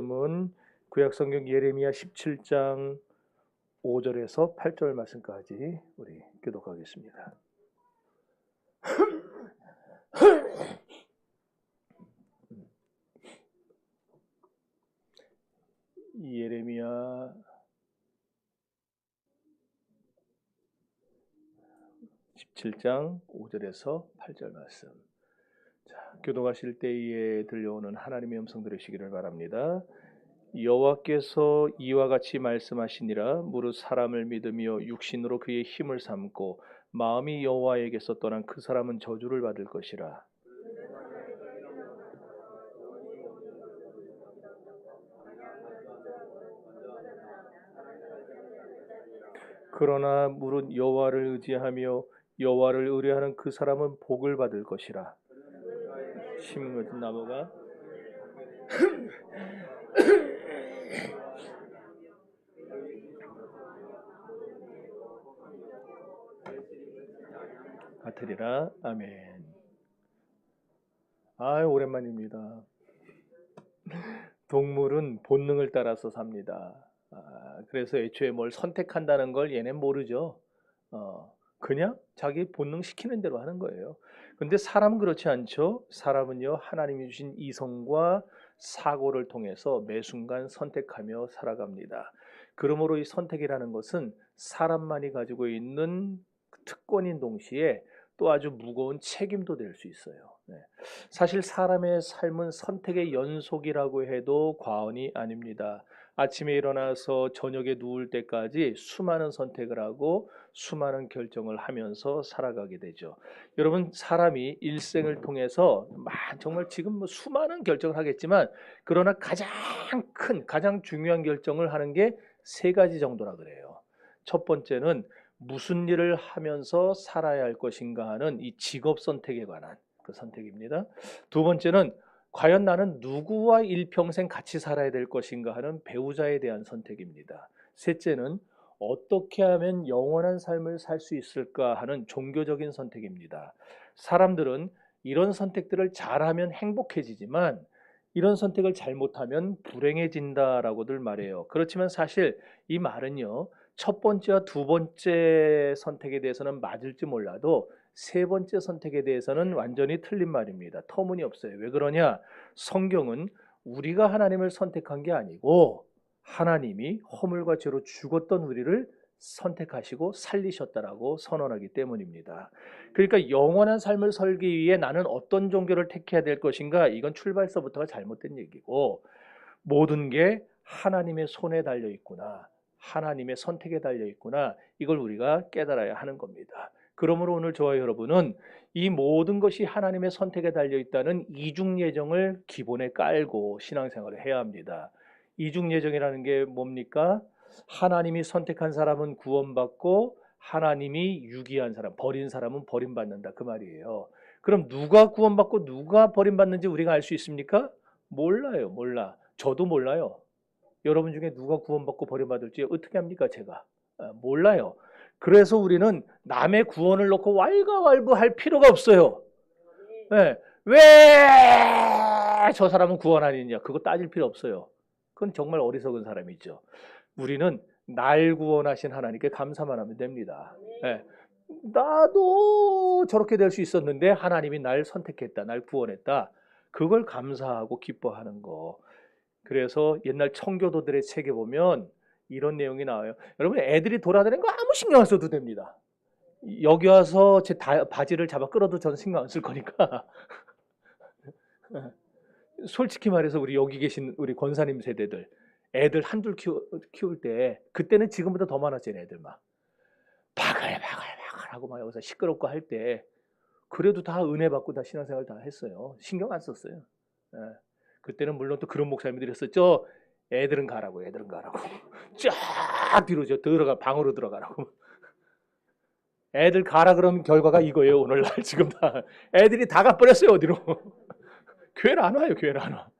말씀은 구약성경 예레미야 17장 5절에서 8절 말씀까지 우리 교독하겠습니다. 예레미야 17장 5절에서 8절 말씀. 자, 교독하실 때에 들려오는 하나님의 음성 들으시기를 바랍니다. 여호와께서 이와 같이 말씀하시니라. 무릇 사람을 믿으며 육신으로 그의 힘을 삼고 마음이 여호와에게서 떠난 그 사람은 저주를 받을 것이라. 그러나 무릇 여호와를 의지하며 여호와를 의뢰하는 그 사람은 복을 받을 것이라. 심은 같은 나무가 같으리라. 아멘. 오랜만입니다. 동물은 본능을 따라서 삽니다. 그래서 애초에 뭘 선택한다는 걸 얘는 모르죠. 그냥 자기 본능 시키는 대로 하는 거예요. 근데 사람은 그렇지 않죠. 사람은요, 하나님이 주신 이성과 사고를 통해서 매 순간 선택하며 살아갑니다. 그러므로 이 선택이라는 것은 사람만이 가지고 있는 특권인 동시에 또 아주 무거운 책임도 될 수 있어요. 사실 사람의 삶은 선택의 연속이라고 해도 과언이 아닙니다. 아침에 일어나서 저녁에 누울 때까지 수많은 선택을 하고 수많은 결정을 하면서 살아가게 되죠. 여러분, 사람이 일생을 통해서 정말 지금 수많은 결정을 하겠지만, 그러나 가장 큰, 가장 중요한 결정을 하는 게 세 가지 정도라 그래요. 첫 번째는 무슨 일을 하면서 살아야 할 것인가 하는 이 직업 선택에 관한 그 선택입니다. 두 번째는 과연 나는 누구와 일평생 같이 살아야 될 것인가 하는 배우자에 대한 선택입니다. 셋째는 어떻게 하면 영원한 삶을 살 수 있을까 하는 종교적인 선택입니다. 사람들은 이런 선택들을 잘하면 행복해지지만 이런 선택을 잘못하면 불행해진다라고들 말해요. 그렇지만 사실 이 말은요, 첫 번째와 두 번째 선택에 대해서는 맞을지 몰라도 세 번째 선택에 대해서는 완전히 틀린 말입니다. 터무니없어요. 왜 그러냐? 성경은 우리가 하나님을 선택한 게 아니고 하나님이 허물과 죄로 죽었던 우리를 선택하시고 살리셨다라고 선언하기 때문입니다. 그러니까 영원한 삶을 살기 위해 나는 어떤 종교를 택해야 될 것인가? 이건 출발서부터가 잘못된 얘기고, 모든 게 하나님의 손에 달려 있구나, 하나님의 선택에 달려 있구나, 이걸 우리가 깨달아야 하는 겁니다. 그러므로 오늘 저와 여러분은 이 모든 것이 하나님의 선택에 달려 있다는 이중 예정을 기본에 깔고 신앙생활을 해야 합니다. 이중 예정이라는 게 뭡니까? 하나님이 선택한 사람은 구원받고 하나님이 유기한 사람, 버린 사람은 버림받는다, 그 말이에요. 그럼 누가 구원받고 누가 버림받는지 우리가 알 수 있습니까? 몰라요. 몰라. 저도 몰라요. 여러분 중에 누가 구원받고 버림받을지 어떻게 합니까? 제가 몰라요. 그래서 우리는 남의 구원을 놓고 왈가왈부할 필요가 없어요. 네. 왜 저 사람은 구원 아니냐, 그거 따질 필요 없어요. 그건 정말 어리석은 사람이죠. 우리는 날 구원하신 하나님께 감사만 하면 됩니다. 네. 나도 저렇게 될 수 있었는데 하나님이 날 선택했다, 날 구원했다, 그걸 감사하고 기뻐하는 거. 그래서 옛날 청교도들의 책에 보면 이런 내용이 나와요. 여러분, 애들이 돌아다니는 거 아무 신경 안 써도 됩니다. 여기 와서 제 바지를 잡아 끌어도 저는 신경 안 쓸 거니까. 솔직히 말해서 우리 여기 계신 우리 권사님 세대들, 애들 한둘 키울 때, 그때는 지금보다 더 많았잖아요. 애들 막 바글바글 하고 막 여기서 시끄럽고 할 때, 그래도 다 은혜 받고 다 신앙생활 다 했어요. 신경 안 썼어요. 예. 그때는 물론 또 그런 목사님들이 있었죠. 애들은 가라고, 애들은 가라고. 쫙 뒤로 들어가, 방으로 들어가라고. 애들 가라 그러면 결과가 이거예요. 오늘날 지금 다 애들이 다 가버렸어요. 어디로? 교회를 안 와요. 교회를 안 와.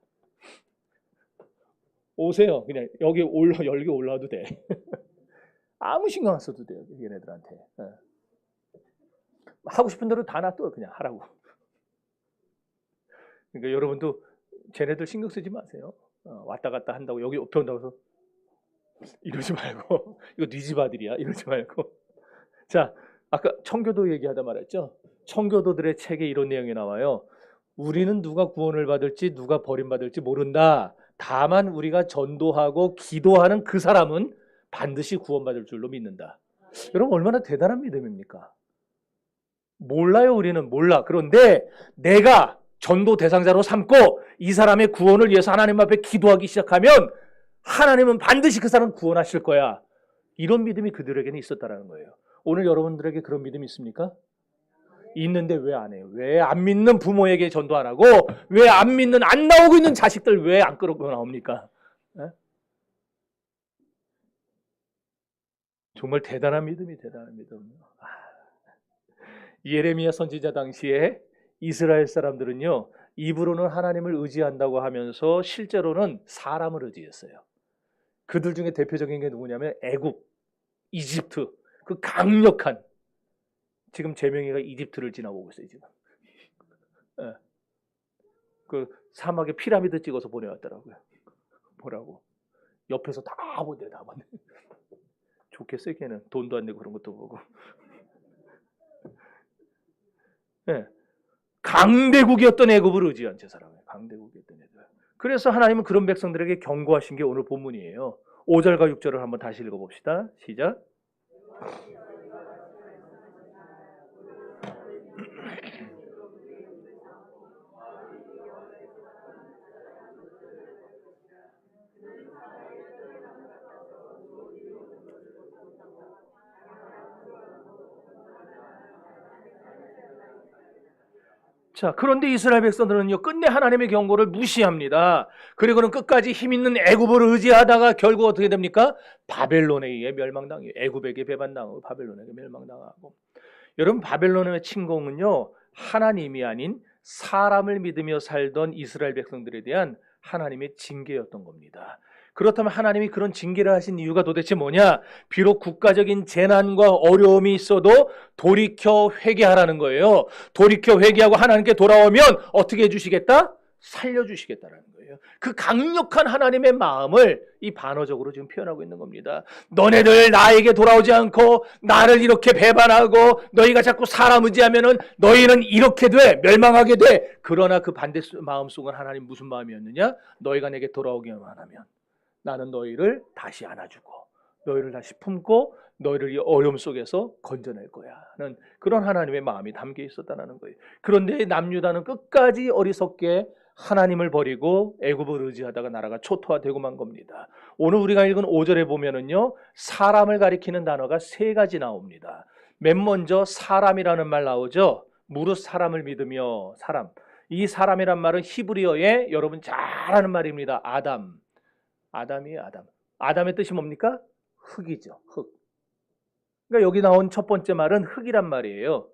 오세요. 그냥 여기 열기 올라와도 돼. 아무 신경 안 써도 돼요. 얘네들한테. 하고 싶은 대로 다 놔둬. 그냥 하라고. 그러니까 여러분도 쟤네들 신경 쓰지 마세요. 왔다 갔다 한다고 여기 옆에 온다고 해서 이러지 말고 이거 네 집 아들이야 이러지 말고. 자, 아까 청교도 얘기하다 말했죠. 청교도들의 책에 이런 내용이 나와요. 우리는 누가 구원을 받을지 누가 버림받을지 모른다. 다만 우리가 전도하고 기도하는 그 사람은 반드시 구원받을 줄로 믿는다. 여러분 얼마나 대단한 믿음입니까? 몰라요. 우리는 몰라. 그런데 내가 전도 대상자로 삼고 이 사람의 구원을 위해서 하나님 앞에 기도하기 시작하면 하나님은 반드시 그 사람을 구원하실 거야. 이런 믿음이 그들에게는 있었다는 거예요. 오늘 여러분들에게 그런 믿음이 있습니까? 있는데 왜 안 해요? 왜 안 믿는 부모에게 전도 안 하고 왜 안 믿는 안 나오고 있는 자식들 왜 안 끌고 나옵니까? 에? 정말 대단한 믿음이 대단한 믿음. 예레미야 선지자 당시에 이스라엘 사람들은요, 입으로는 하나님을 의지한다고 하면서 실제로는 사람을 의지했어요. 그들 중에 대표적인 게 누구냐면 애굽, 이집트, 그 강력한, 지금 재명이가 이집트를 지나오고 있어요 지금. 예. 그 사막에 피라미드 찍어서 보내왔더라고요. 뭐라고? 옆에서 다 보내. 좋겠어요 걔는. 돈도 안 내고 그런 것도 보고. 예. 강대국이었던 애굽을 의지한 제 사람이에요. 강대국이었던 애들. 그래서 하나님은 그런 백성들에게 경고하신 게 오늘 본문이에요. 5절과 6절을 한번 다시 읽어봅시다. 시작. 자, 그런데 이스라엘 백성들은요, 끝내 하나님의 경고를 무시합니다. 그리고는 끝까지 힘 있는 애굽을 의지하다가 결국 어떻게 됩니까? 바벨론에 의해 멸망당해요. 애굽에게 배반당하고 바벨론에게 멸망당하고. 여러분, 바벨론의 침공은요, 하나님이 아닌 사람을 믿으며 살던 이스라엘 백성들에 대한 하나님의 징계였던 겁니다. 그렇다면 하나님이 그런 징계를 하신 이유가 도대체 뭐냐? 비록 국가적인 재난과 어려움이 있어도 돌이켜 회개하라는 거예요. 돌이켜 회개하고 하나님께 돌아오면 어떻게 해주시겠다? 살려주시겠다라는 거예요. 그 강력한 하나님의 마음을 이 반어적으로 지금 표현하고 있는 겁니다. 너네들 나에게 돌아오지 않고 나를 이렇게 배반하고 너희가 자꾸 사람 의지하면은 너희는 이렇게 돼, 멸망하게 돼. 그러나 그 반대 마음속은 하나님 무슨 마음이었느냐? 너희가 내게 돌아오기만 하면 나는 너희를 다시 안아주고 너희를 다시 품고 너희를 이 어려움 속에서 건져낼 거야 하는 그런 하나님의 마음이 담겨 있었다는 거예요. 그런데 남유다는 끝까지 어리석게 하나님을 버리고 애굽을 의지하다가 나라가 초토화되고 만 겁니다. 오늘 우리가 읽은 5절에 보면은요, 사람을 가리키는 단어가 3가지 나옵니다. 맨 먼저 사람이라는 말 나오죠. 무릇 사람을 믿으며 사람. 이 사람이란 말은 히브리어에 여러분 잘 아는 말입니다. 아담이에요. 아담의 뜻이 뭡니까? 흙이죠. 흙. 그러니까 여기 나온 첫 번째 말은 흙이란 말이에요.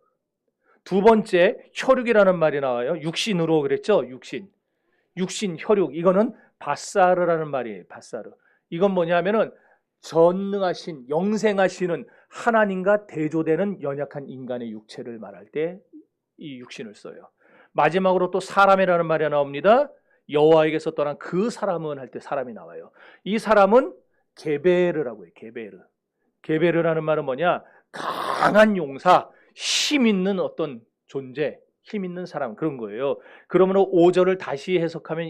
두 번째 혈육이라는 말이 나와요. 육신으로 그랬죠. 육신, 혈육. 이거는 바사르라는 말이에요. 바사르. 이건 뭐냐면은 전능하신, 영생하시는 하나님과 대조되는 연약한 인간의 육체를 말할 때 이 육신을 써요. 마지막으로 또 사람이라는 말이 나옵니다. 여호와에게서 떠난 그 사람은 할 때 사람이 나와요. 이 사람은 게베르라고 해요. 게베르라는 말은 뭐냐? 강한 용사, 힘 있는 어떤 존재, 힘 있는 사람, 그런 거예요. 그러므로 5절을 다시 해석하면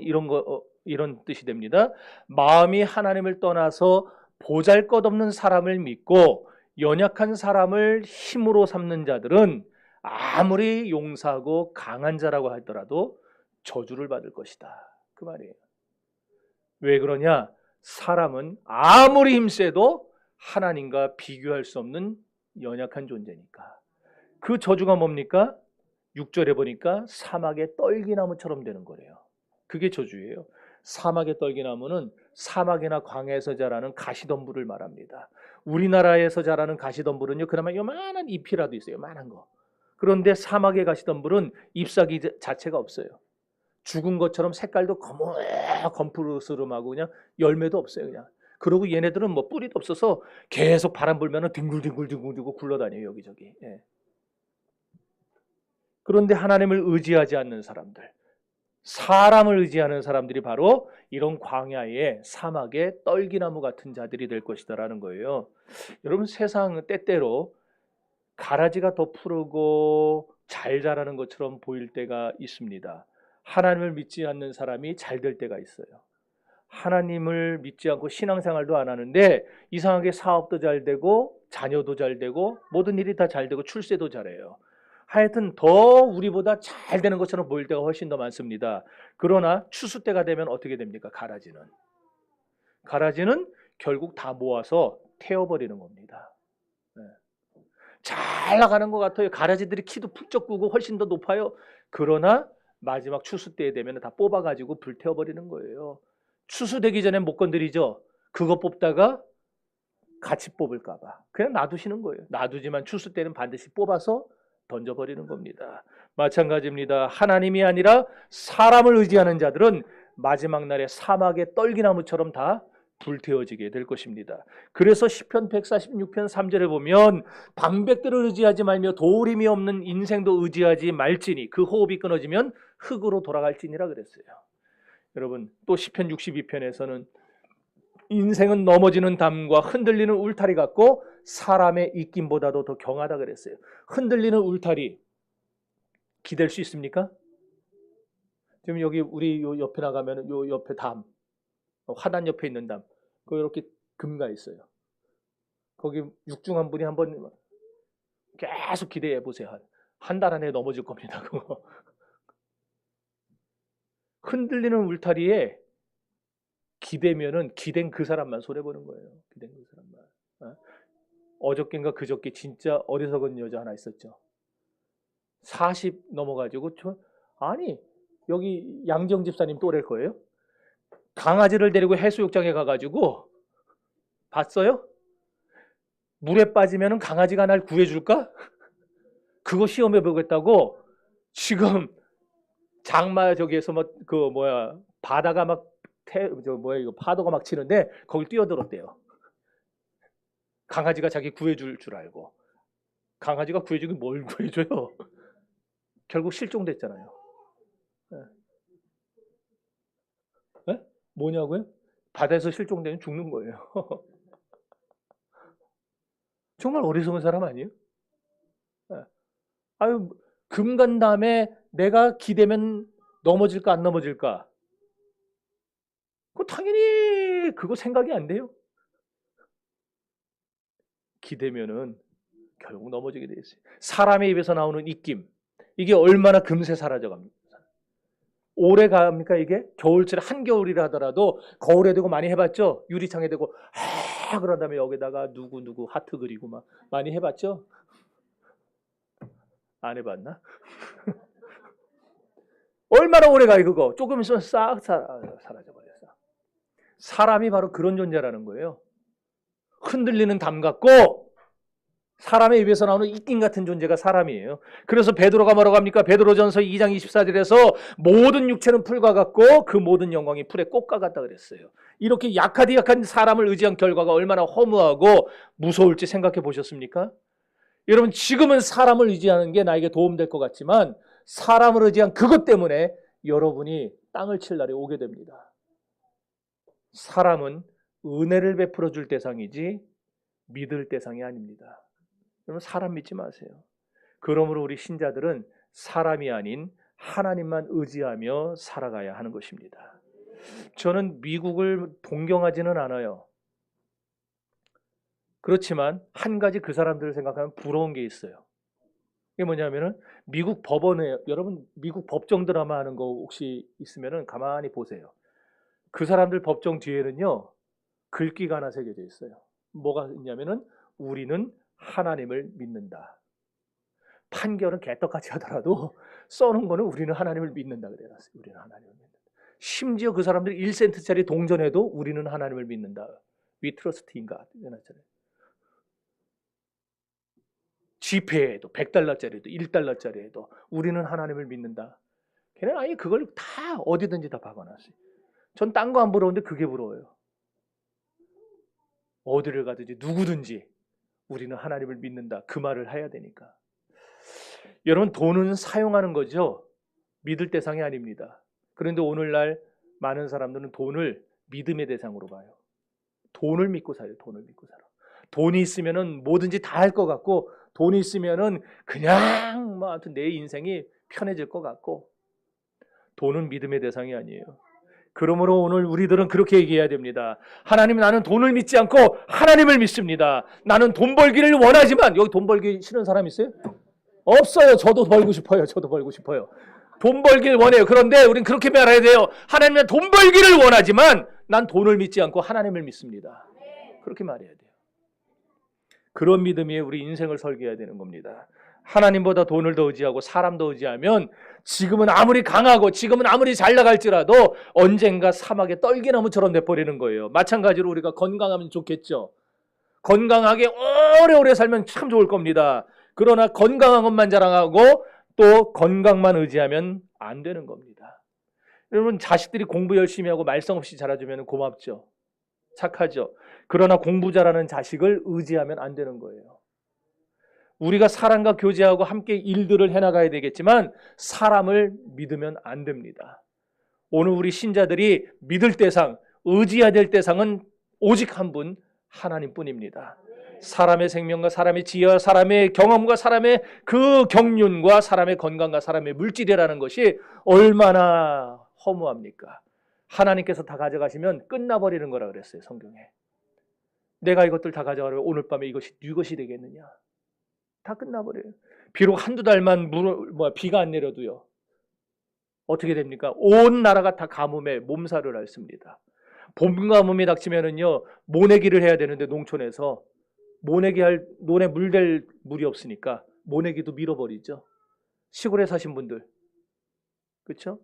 이런 뜻이 됩니다. 마음이 하나님을 떠나서 보잘것없는 사람을 믿고 연약한 사람을 힘으로 삼는 자들은 아무리 용사하고 강한 자라고 하더라도 저주를 받을 것이다. 그 말이에요. 왜 그러냐? 사람은 아무리 힘세도 하나님과 비교할 수 없는 연약한 존재니까. 그 저주가 뭡니까? 6절에 보니까 사막의 떨기나무처럼 되는 거래요. 그게 저주예요. 사막의 떨기나무는 사막이나 광야에서 자라는 가시덤불을 말합니다. 우리나라에서 자라는 가시덤불은요, 그나마 요만한 잎이라도 있어요. 요만한 거. 그런데 사막의 가시덤불은 잎사귀 자체가 없어요. 죽은 것처럼 색깔도 검푸르스름하고 그냥 열매도 없어요. 그냥. 그리고 얘네들은 뭐 뿌리도 없어서 계속 바람 불면은 뒹굴뒹굴 굴러다녀요 여기저기. 예. 그런데 하나님을 의지하지 않는 사람들, 사람을 의지하는 사람들이 바로 이런 광야의 사막의 떨기나무 같은 자들이 될 것이다라는 거예요. 여러분, 세상 때때로 가라지가 더 푸르고 잘 자라는 것처럼 보일 때가 있습니다. 하나님을 믿지 않는 사람이 잘 될 때가 있어요. 하나님을 믿지 않고 신앙생활도 안 하는데 이상하게 사업도 잘 되고 자녀도 잘 되고 모든 일이 다 잘 되고 출세도 잘해요. 하여튼 더 우리보다 잘 되는 것처럼 보일 때가 훨씬 더 많습니다. 그러나 추수 때가 되면 어떻게 됩니까? 가라지는 결국 다 모아서 태워버리는 겁니다. 네. 잘 나가는 것 같아요. 가라지들이 키도 훌쩍 크고 훨씬 더 높아요. 그러나 마지막 추수 때에 되면 다 뽑아가지고 불태워버리는 거예요. 추수되기 전에 못 건드리죠. 그거 뽑다가 같이 뽑을까 봐 그냥 놔두시는 거예요. 놔두지만 추수 때는 반드시 뽑아서 던져버리는 겁니다. 마찬가지입니다. 하나님이 아니라 사람을 의지하는 자들은 마지막 날에 사막의 떨기나무처럼 다 불태워지게 될 것입니다. 그래서 시편 146편 3절에 보면 방백들을 의지하지 말며 도우림이 없는 인생도 의지하지 말지니 그 호흡이 끊어지면 흙으로 돌아갈지니라 그랬어요. 여러분, 또 시편 62편에서는 인생은 넘어지는 담과 흔들리는 울타리 같고 사람의 입김보다도 더 경하다 그랬어요. 흔들리는 울타리 기댈 수 있습니까? 지금 여기 우리 요 옆에 나가면 요 옆에 담, 화단 옆에 있는 담, 그 이렇게 금가 있어요. 거기 육중한 분이 한번 계속 기대해 보세요. 한 달 안에 넘어질 겁니다. 그거. 흔들리는 울타리에 기대면은 기댄 그 사람만 손해 보는 거예요. 기댄 그 사람만. 어저께인가 그저께 진짜 어리석은 여자 하나 있었죠. 40 넘어가지고 아니 여기 양정 집사님 또래일 거예요. 강아지를 데리고 해수욕장에 가가지고 봤어요? 물에 빠지면 강아지가 날 구해줄까? 그거 시험해 보겠다고 지금 장마 저기에서 바다가 막 이거 파도가 막 치는데 거길 뛰어들었대요. 강아지가 자기 구해줄 줄 알고. 강아지가 구해주긴 뭘 구해줘요? 결국 실종됐잖아요. 네. 네? 뭐냐고요? 바다에서 실종되면 죽는 거예요. 정말 어리석은 사람 아니에요? 네. 아유, 금 간 다음에 내가 기대면 넘어질까 안 넘어질까? 그거 당연히 그거 생각이 안 돼요. 기대면은 결국 넘어지게 돼 있어요. 사람의 입에서 나오는 입김, 이게 얼마나 금세 사라져갑니까? 오래 갑니까 이게? 겨울철에 한겨울이라 하더라도 거울에 대고 많이 해봤죠? 유리창에 대고 그런 다음에 여기다가 누구 하트 그리고 막 많이 해봤죠? 안 해봤나? 얼마나 오래 가요 그거? 조금 있으면 싹 사라져버렸어. 사람이 바로 그런 존재라는 거예요. 흔들리는 담 같고 사람의 입에서 나오는 입김 같은 존재가 사람이에요. 그래서 베드로가 뭐라고 합니까? 베드로전서 2장 24절에서 모든 육체는 풀과 같고 그 모든 영광이 풀의 꽃과 같다 그랬어요. 이렇게 약한 사람을 의지한 결과가 얼마나 허무하고 무서울지 생각해 보셨습니까? 여러분, 지금은 사람을 의지하는 게 나에게 도움될 것 같지만 사람을 의지한 그것 때문에 여러분이 땅을 칠 날이 오게 됩니다. 사람은 은혜를 베풀어 줄 대상이지 믿을 대상이 아닙니다. 여러분, 사람 믿지 마세요. 그러므로 우리 신자들은 사람이 아닌 하나님만 의지하며 살아가야 하는 것입니다. 저는 미국을 동경하지는 않아요. 그렇지만 한 가지 그 사람들을 생각하면 부러운 게 있어요. 이게 뭐냐면은 미국 법원에, 여러분 미국 법정 드라마 하는 거 혹시 있으면은 가만히 보세요. 그 사람들 법정 뒤에는요 글귀가 하나 새겨져 있어요. 뭐가 있냐면은 우리는 하나님을 믿는다. 판결은 개떡같이 하더라도 써놓은 거는 우리는 하나님을 믿는다 그래요. 우리는 하나님을 믿는다. 심지어 그 사람들이 1센트짜리 동전에도 우리는 하나님을 믿는다. We trust in God 해놨잖아요. 지폐에도 100달러짜리도 1달러짜리에도 우리는 하나님을 믿는다. 걔는 아예 그걸 다 어디든지 다 박아놨어요. 전 딴 거 안 부러운데 그게 부러워요. 어디를 가든지 누구든지 우리는 하나님을 믿는다. 그 말을 해야 되니까. 여러분, 돈은 사용하는 거죠. 믿을 대상이 아닙니다. 그런데 오늘날 많은 사람들은 돈을 믿음의 대상으로 봐요. 돈을 믿고 살아요. 돈을 믿고 살아. 돈이 있으면은 뭐든지 다 할 것 같고, 돈이 있으면은 그냥 뭐 아무튼 내 인생이 편해질 것 같고, 돈은 믿음의 대상이 아니에요. 그러므로 오늘 우리들은 그렇게 얘기해야 됩니다. 하나님, 나는 돈을 믿지 않고 하나님을 믿습니다. 나는 돈 벌기를 원하지만, 여기 돈 벌기 싫은 사람 있어요? 없어요. 저도 벌고 싶어요. 저도 벌고 싶어요. 돈 벌기를 원해요. 그런데 우린 그렇게 말해야 돼요. 하나님은 돈 벌기를 원하지만 난 돈을 믿지 않고 하나님을 믿습니다. 그렇게 말해야 돼요. 그런 믿음이 우리 인생을 설계해야 되는 겁니다. 하나님보다 돈을 더 의지하고 사람 더 의지하면 지금은 아무리 강하고 지금은 아무리 잘 나갈지라도 언젠가 사막의 떨기나무처럼 돼버리는 거예요. 마찬가지로 우리가 건강하면 좋겠죠. 건강하게 오래오래 살면 참 좋을 겁니다. 그러나 건강한 것만 자랑하고 또 건강만 의지하면 안 되는 겁니다. 여러분, 자식들이 공부 열심히 하고 말썽 없이 자라주면 고맙죠. 착하죠. 그러나 공부 잘하는 자식을 의지하면 안 되는 거예요. 우리가 사람과 교제하고 함께 일들을 해나가야 되겠지만 사람을 믿으면 안 됩니다. 오늘 우리 신자들이 믿을 대상, 의지해야 될 대상은 오직 한 분, 하나님뿐입니다. 사람의 생명과 사람의 지혜와 사람의 경험과 사람의 그 경륜과 사람의 건강과 사람의 물질이라는 것이 얼마나 허무합니까? 하나님께서 다 가져가시면 끝나버리는 거라 그랬어요, 성경에. 내가 이것들 다 가져가려면 오늘 밤에 이것이 네 것이 되겠느냐? 다 끝나버려요. 비록 한두 달만 비가 안 내려도요. 어떻게 됩니까? 온 나라가 다 가뭄에 몸살을 앓습니다. 봄 가뭄이 닥치면은요, 모내기를 해야 되는데 농촌에서 논에 물댈 물이 없으니까 모내기도 밀어버리죠. 시골에 사신 분들, 그렇죠?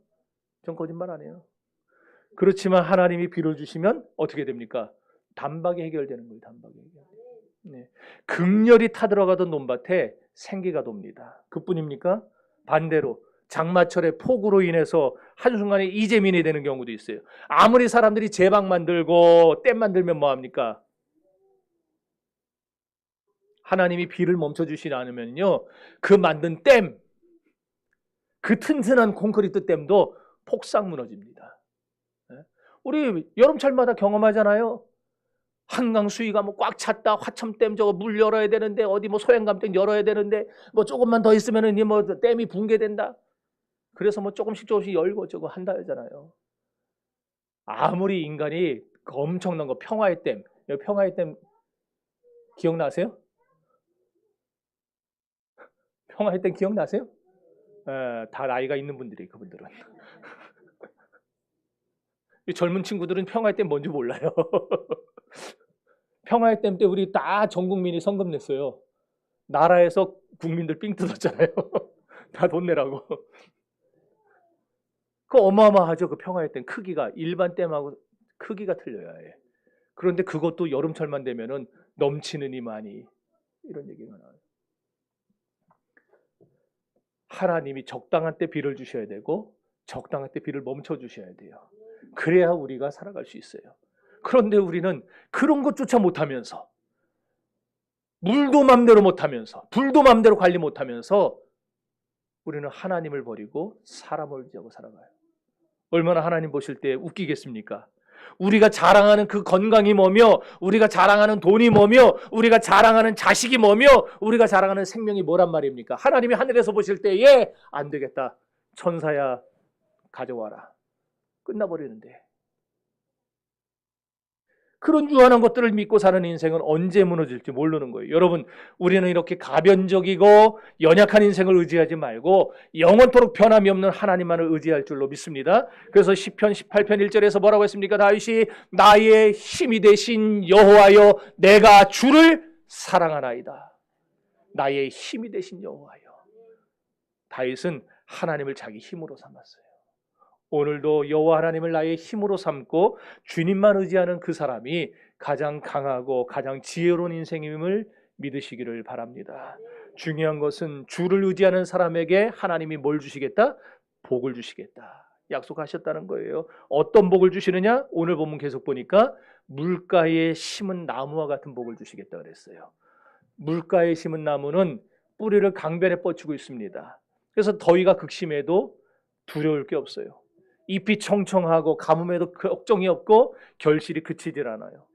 전 거짓말 안 해요. 그렇지만 하나님이 비를 주시면 어떻게 됩니까? 단박에 해결되는 거예요. 단박에 해결. 네. 극렬히 타들어가던 논밭에 생기가 돕니다. 그뿐입니까? 반대로 장마철에 폭우로 인해서 한순간에 이재민이 되는 경우도 있어요. 아무리 사람들이 제방 만들고 댐 만들면 뭐합니까? 하나님이 비를 멈춰주시지 않으면요, 그 만든 댐, 그 튼튼한 콘크리트 댐도 폭삭 무너집니다. 우리 여름철마다 경험하잖아요. 한강 수위가 뭐 꽉 찼다. 화첨댐 저거 물 열어야 되는데, 어디 뭐 소양강댐 열어야 되는데, 뭐 조금만 더 있으면은 뭐 댐이 붕괴된다. 그래서 뭐 조금씩 열고 저거 한다 하잖아요. 아무리 인간이 엄청난 거, 평화의 댐, 평화의 댐 기억나세요? 평화의 댐 기억나세요? 다 나이가 있는 분들이, 그분들은. 젊은 친구들은 평화의 댐 뭔지 몰라요. 평화의 댐 때 우리 다 전 국민이 성금 냈어요. 나라에서 국민들 삥 뜯었잖아요. 다 돈 내라고. 그 어마어마하죠. 그 평화의 댐 크기가 일반 댐하고 크기가 틀려요. 아예. 그런데 그것도 여름철만 되면은 넘치느니 많이, 이런 얘기가 나와요. 하나님이 적당한 때 비를 주셔야 되고 적당한 때 비를 멈춰 주셔야 돼요. 그래야 우리가 살아갈 수 있어요. 그런데 우리는 그런 것조차 못하면서, 물도 맘대로 못하면서, 불도 맘대로 관리 못하면서 우리는 하나님을 버리고 사람을 의지하고 살아가요. 얼마나 하나님 보실 때 웃기겠습니까? 우리가 자랑하는 그 건강이 뭐며, 우리가 자랑하는 돈이 뭐며, 우리가 자랑하는 자식이 뭐며, 우리가 자랑하는 생명이 뭐란 말입니까? 하나님이 하늘에서 보실 때에 안 되겠다, 천사야 가져와라, 끝나버리는데. 그런 유한한 것들을 믿고 사는 인생은 언제 무너질지 모르는 거예요. 여러분, 우리는 이렇게 가변적이고 연약한 인생을 의지하지 말고 영원토록 변함이 없는 하나님만을 의지할 줄로 믿습니다. 그래서 시편 18편 1절에서 뭐라고 했습니까? 다윗이 나의 힘이 되신 여호와여, 내가 주를 사랑하나이다. 나의 힘이 되신 여호와여. 다윗은 하나님을 자기 힘으로 삼았어요. 오늘도 여호와 하나님을 나의 힘으로 삼고 주님만 의지하는 그 사람이 가장 강하고 가장 지혜로운 인생임을 믿으시기를 바랍니다. 중요한 것은 주를 의지하는 사람에게 하나님이 뭘 주시겠다? 복을 주시겠다, 약속하셨다는 거예요. 어떤 복을 주시느냐? 오늘 본문 계속 보니까 물가에 심은 나무와 같은 복을 주시겠다 그랬어요. 물가에 심은 나무는 뿌리를 강변에 뻗치고 있습니다. 그래서 더위가 극심해도 두려울 게 없어요. 잎이 청청하고 가뭄에도 걱정이 없고 결실이 그치질 않아요.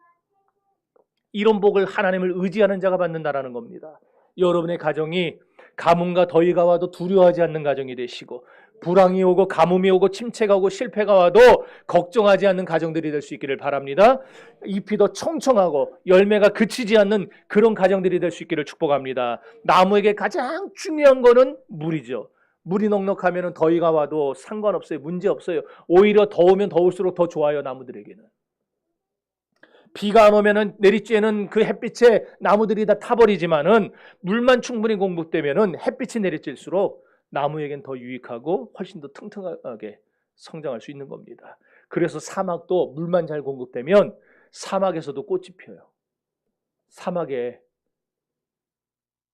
이런 복을 하나님을 의지하는 자가 받는다라는 겁니다. 여러분의 가정이 가뭄과 더위가 와도 두려워하지 않는 가정이 되시고, 불황이 오고 가뭄이 오고 침체가 오고 실패가 와도 걱정하지 않는 가정들이 될 수 있기를 바랍니다. 잎이 더 청청하고 열매가 그치지 않는 그런 가정들이 될 수 있기를 축복합니다. 나무에게 가장 중요한 거는 물이죠. 물이 넉넉하면 더위가 와도 상관없어요. 문제 없어요. 오히려 더우면 더울수록 더 좋아요, 나무들에게는. 비가 안 오면은 내리쬐는 그 햇빛에 나무들이 다 타버리지만은 물만 충분히 공급되면은 햇빛이 내리쬐일수록 나무에겐 더 유익하고 훨씬 더 튼튼하게 성장할 수 있는 겁니다. 그래서 사막도 물만 잘 공급되면 사막에서도 꽃이 펴요. 사막에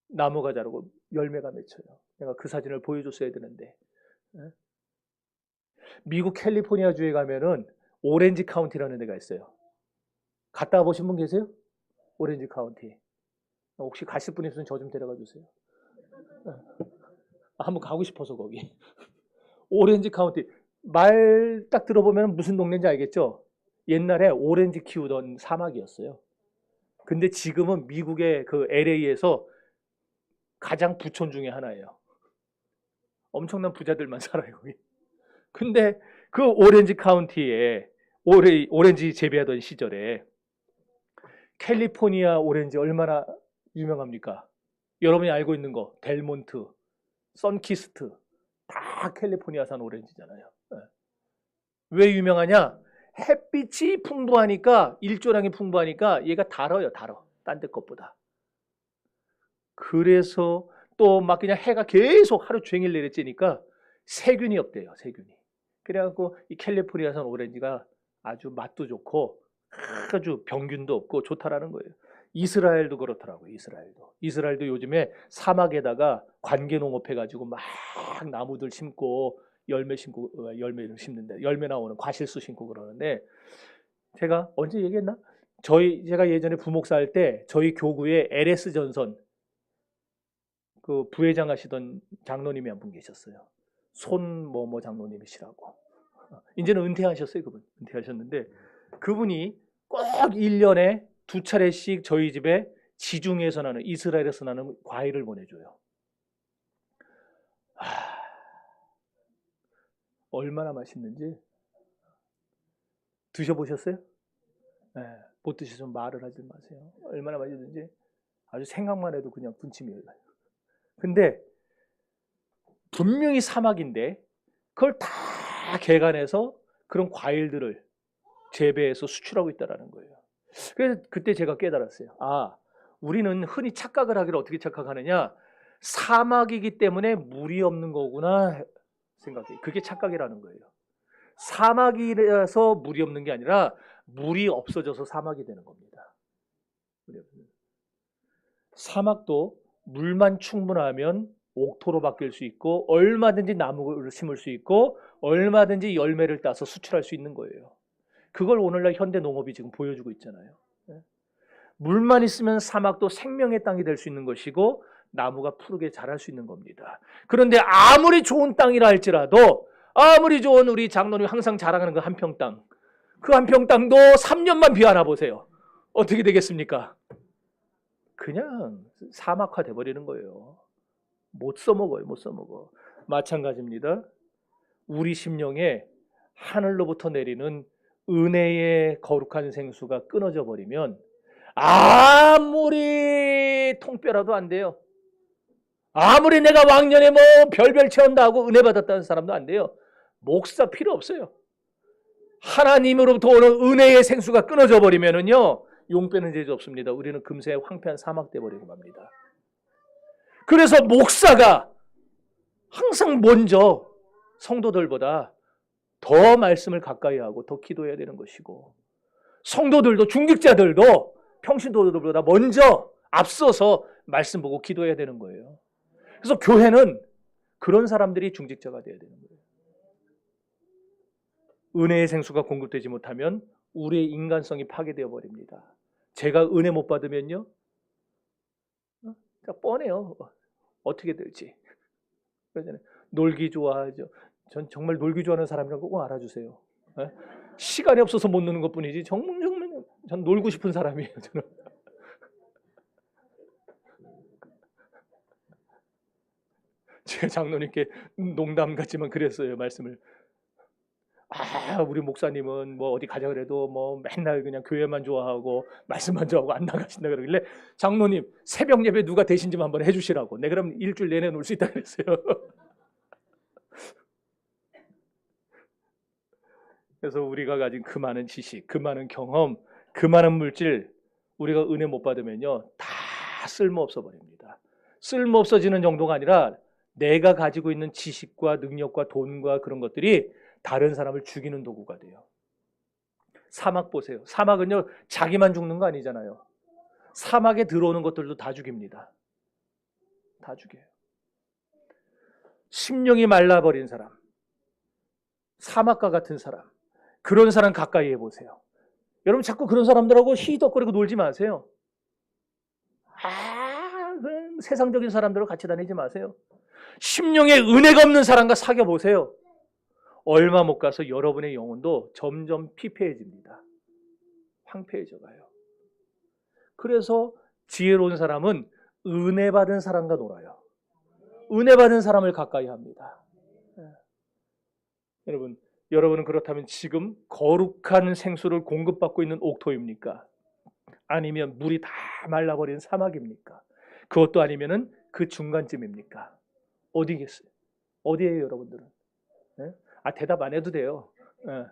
나무가 자라고 열매가 맺혀요. 내가 그 사진을 보여줬어야 되는데. 미국 캘리포니아 주에 가면은 오렌지 카운티라는 데가 있어요. 갔다 보신 분 계세요? 오렌지 카운티. 혹시 가실 분 있으면 저 좀 데려가 주세요. 한번 가고 싶어서 거기. 오렌지 카운티. 말 딱 들어보면 무슨 동네인지 알겠죠? 옛날에 오렌지 키우던 사막이었어요. 근데 지금은 미국의 그 LA에서 가장 부촌 중에 하나예요. 엄청난 부자들만 살아요, 거기. 근데 그 오렌지 카운티에 오렌지 재배하던 시절에 캘리포니아 오렌지 얼마나 유명합니까? 여러분이 알고 있는 거 델몬트, 선키스트 다 캘리포니아산 오렌지잖아요. 왜 유명하냐? 햇빛이 풍부하니까, 일조량이 풍부하니까 얘가 달아요. 딴 데 것보다. 그래서 또 막 그냥 해가 계속 하루 종일 내리쬐니까 세균이 없대요. 세균이. 그래갖고 이 캘리포니아산 오렌지가 아주 맛도 좋고 아주 병균도 없고 좋다라는 거예요. 이스라엘도 그렇더라고요. 이스라엘도 요즘에 사막에다가 관계농업 해가지고 막 나무들 심고 열매를 심는데, 열매 나오는 과실수 심고 그러는데, 제가 언제 얘기했나? 제가 예전에 부목사 할 때 저희 교구에 LS 전선 그 부회장 하시던 장로님이 한 분 계셨어요. 손뭐뭐 장로님이시라고. 이제는 은퇴하셨어요. 그분 은퇴하셨는데, 그분이 꼭 1년에 2차례씩 저희 집에 지중해에서 나는, 이스라엘에서 나는 과일을 보내줘요. 얼마나 맛있는지 드셔보셨어요? 네, 못 드시면 말을 하지 마세요. 얼마나 맛있는지 아주 생각만 해도 그냥 군침이 흘러요. 근데 분명히 사막인데 그걸 다 개간해서 그런 과일들을 재배해서 수출하고 있다는 거예요. 그래서 그때 제가 깨달았어요. 우리는 흔히 착각을 하기를 어떻게 착각하느냐, 사막이기 때문에 물이 없는 거구나 생각해요. 그게 착각이라는 거예요. 사막이라서 물이 없는 게 아니라 물이 없어져서 사막이 되는 겁니다. 사막도 물만 충분하면 옥토로 바뀔 수 있고, 얼마든지 나무를 심을 수 있고, 얼마든지 열매를 따서 수출할 수 있는 거예요. 그걸 오늘날 현대 농업이 지금 보여주고 있잖아요. 물만 있으면 사막도 생명의 땅이 될 수 있는 것이고, 나무가 푸르게 자랄 수 있는 겁니다. 그런데 아무리 좋은 땅이라 할지라도, 아무리 좋은, 우리 장로님 항상 자랑하는 그 한평 땅, 그 한평 땅도 3년만 비 하나 보세요. 어떻게 되겠습니까? 그냥 사막화 돼버리는 거예요. 못 써먹어요. 못 써먹어. 마찬가지입니다. 우리 심령에 하늘로부터 내리는 은혜의 거룩한 생수가 끊어져 버리면 아무리 통뼈라도 안 돼요. 아무리 내가 왕년에 뭐 별별 채운다 하고 은혜 받았다는 사람도 안 돼요. 목사 필요 없어요. 하나님으로부터 오는 은혜의 생수가 끊어져 버리면은요, 용 빼는 재주 없습니다. 우리는 금세 황폐한 사막 돼 버리고 맙니다. 그래서 목사가 항상 먼저 성도들보다 더 말씀을 가까이 하고 더 기도해야 되는 것이고, 성도들도, 중직자들도 평신도들보다 먼저 앞서서 말씀 보고 기도해야 되는 거예요. 그래서 교회는 그런 사람들이 중직자가 돼야 되는 거예요. 은혜의 생수가 공급되지 못하면 우리의 인간성이 파괴되어 버립니다. 제가 은혜 못 받으면요, 뻔해요. 어떻게 될지. 놀기 좋아하죠. 전 정말 놀기 좋아하는 사람이라고 꼭 알아주세요. 예? 시간이 없어서 못 노는 것뿐이지 정말 전 놀고 싶은 사람이에요. 저는. 제가 장로님께 농담 같지만 그랬어요. 말씀을. 우리 목사님은 뭐 어디 가자 그래도 뭐 맨날 그냥 교회만 좋아하고 말씀만 좋아하고 안 나가신다 그러길래 장로님 새벽 예배 누가 대신 좀 한번 해주시라고. 네, 그럼 일주일 내내 놀 수 있다 그랬어요. 그래서 우리가 가진 그 많은 지식, 그 많은 경험, 그 많은 물질 우리가 은혜 못 받으면요 다 쓸모없어 버립니다. 쓸모없어지는 정도가 아니라 내가 가지고 있는 지식과 능력과 돈과 그런 것들이 다른 사람을 죽이는 도구가 돼요. 사막 보세요. 사막은요 자기만 죽는 거 아니잖아요. 사막에 들어오는 것들도 다 죽입니다. 다 죽여요. 심령이 말라버린 사람, 사막과 같은 사람, 그런 사람 가까이 해보세요. 여러분 자꾸 그런 사람들하고 희덕거리고 놀지 마세요. 세상적인 사람들하고 같이 다니지 마세요. 심령에 은혜가 없는 사람과 사귀어 보세요. 얼마 못 가서 여러분의 영혼도 점점 피폐해집니다. 황폐해져 가요. 그래서 지혜로운 사람은 은혜 받은 사람과 놀아요. 은혜 받은 사람을 가까이 합니다. 여러분은 그렇다면 지금 거룩한 생수를 공급받고 있는 옥토입니까? 아니면 물이 다 말라버린 사막입니까? 그것도 아니면은 그 중간쯤입니까? 어디겠어요? 어디예요, 여러분들은? 네? 대답 안 해도 돼요. 네.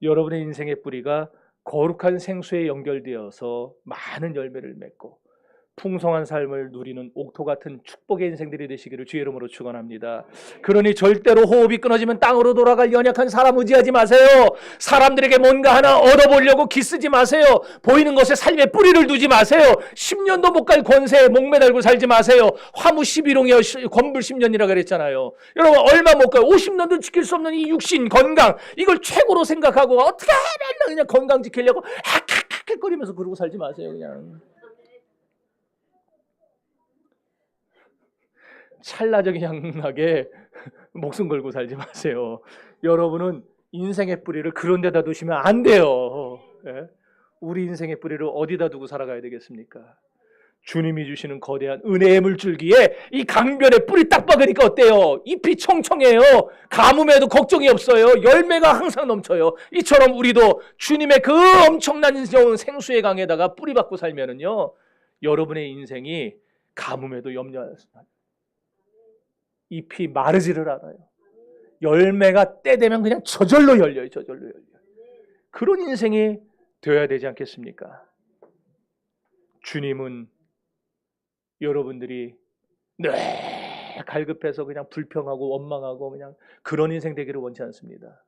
여러분의 인생의 뿌리가 거룩한 생수에 연결되어서 많은 열매를 맺고 풍성한 삶을 누리는 옥토 같은 축복의 인생들이 되시기를 주의 이름으로 축원합니다. 그러니 절대로 호흡이 끊어지면 땅으로 돌아갈 연약한 사람 의지하지 마세요. 사람들에게 뭔가 하나 얻어보려고 기쓰지 마세요. 보이는 것에 삶의 뿌리를 두지 마세요. 10년도 못 갈 권세에 목매달고 살지 마세요. 화무 11홍이여 권불 10년이라 그랬잖아요. 여러분 얼마 못 가요. 50년도 지킬 수 없는 이 육신 건강 이걸 최고로 생각하고 어떻게 맨날 그냥 건강 지키려고 헥헥헥거리면서 그러고 살지 마세요. 그냥 찰나적인 향락에 목숨 걸고 살지 마세요. 여러분은 인생의 뿌리를 그런 데다 두시면 안 돼요. 예? 우리 인생의 뿌리를 어디다 두고 살아가야 되겠습니까? 주님이 주시는 거대한 은혜의 물줄기에 이 강변에 뿌리 딱 박으니까 어때요? 잎이 청청해요. 가뭄에도 걱정이 없어요. 열매가 항상 넘쳐요. 이처럼 우리도 주님의 그 엄청난 생수의 강에다가 뿌리 박고 살면은요, 여러분의 인생이 가뭄에도 염려할 수 없어요. 잎이 마르지를 않아요. 열매가 때 되면 그냥 저절로 열려요. 저절로 열려요. 그런 인생이 되어야 되지 않겠습니까? 주님은 여러분들이 갈급해서 그냥 불평하고 원망하고 그냥 그런 인생 되기를 원치 않습니다.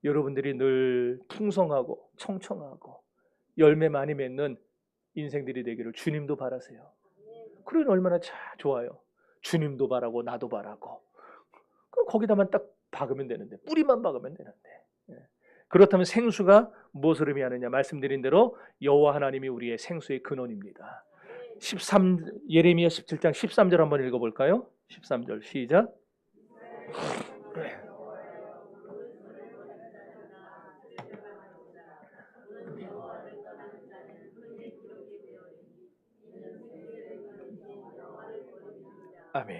여러분들이 늘 풍성하고 청청하고 열매 많이 맺는 인생들이 되기를 주님도 바라세요. 그러니 얼마나 좋아요. 주님도 바라고 나도 바라고 거기다만 딱 박으면 되는데 뿌리만 박으면 되는데 그렇다면 생수가 무엇을 의미하느냐 말씀드린 대로 여호와 하나님이 우리의 생수의 근원입니다. 예레미야 17장 13절 한번 읽어볼까요? 13절 시작. 아멘.